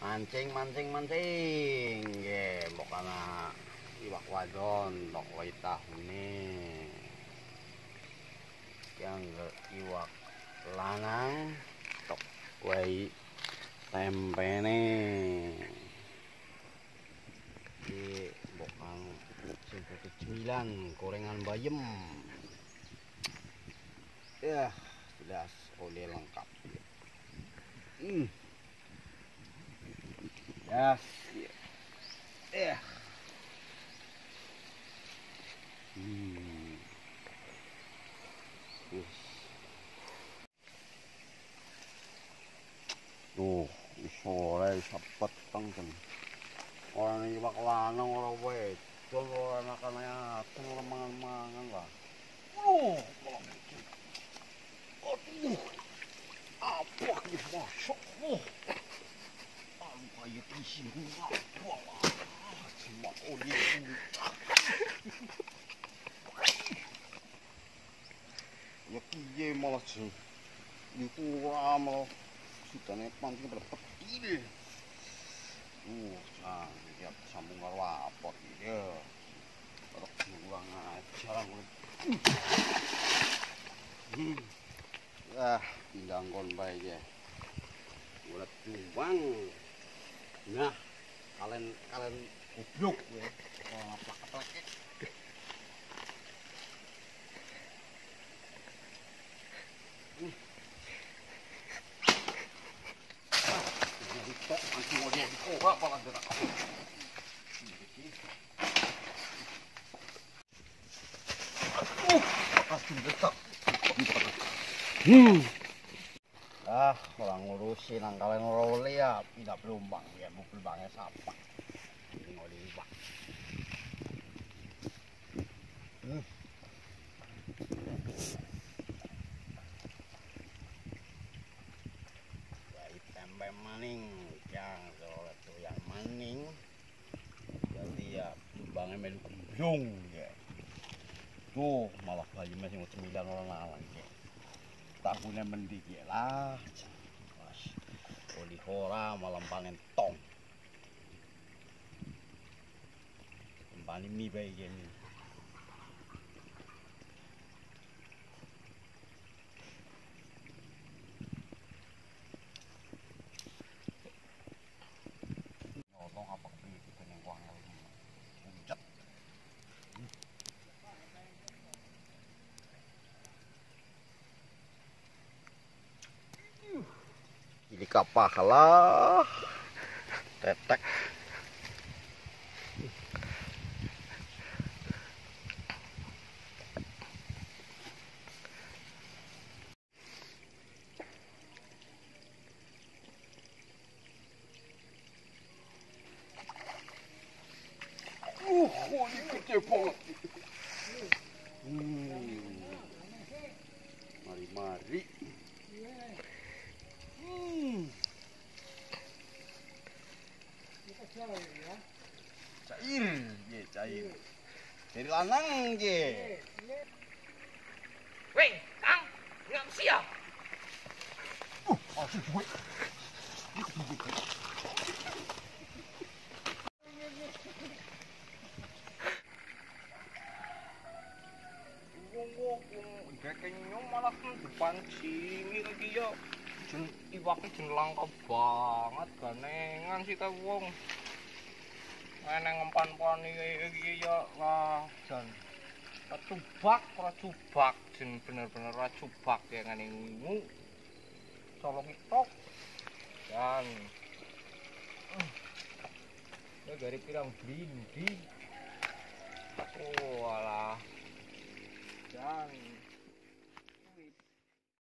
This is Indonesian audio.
Mancing, mancing, mancing. Nggih, mbok ana iwak wadon, tok wae tahune. Yang iwak lanang, tok wae tempene. Iki mbok kang sing cemilan, gorengan bayem. Ya, jelas oleh lengkap. Yes. Yeah. Tuh, sore sepet tengken. Orang ini bak lanang orang wedon ora anak-anaknya ora mangan-mangan lah. Aduh. Apa iki masuk? Kayak isi gula. Cuma oli. Ya piye malah sih. Niku ora malah sudane pancing berpetil. Ya sambung karo apa iki ya. Ora kurang ajar. Pindang kon bae ya. Buat tuang. Nah, kalian goblok ya. Ngaplak-aplak. Tok langsung aja dicoba pala derak. Langsung detak. Orang ngurusin nang kalian ngorole ya, tidak belumbang ya, mobil bangnya sapa. Ini ngoli bang. Jadi tempe maning, yang oleh tuh yang maning. Jadi ya lubangnya melu gemblong ya. Tuh malah bayi masih mau cemilan orang lawan ya. Tahunnya mendidih ya lah. Oli hora malam panen tong. Kembali mie bayi gini. Nyolong apa kepikiran yang uang puncak. Jadi kapah lah. Tetek. Ini gede banget. Mari-mari. Cair, ye cair. Dari lanang ye. Weh, Kang, ngap siap. Asik gue. Kayaknya malah depan sini lagi ya. Iwaknya jen langka banget, ganengan sih ta wong. Neng empan-pani iki ya lah jan. Racubak jen bener-bener racubak ya ngene ngu. Colong tok. Dan ya dari pirang blindi. Oh alah. Dan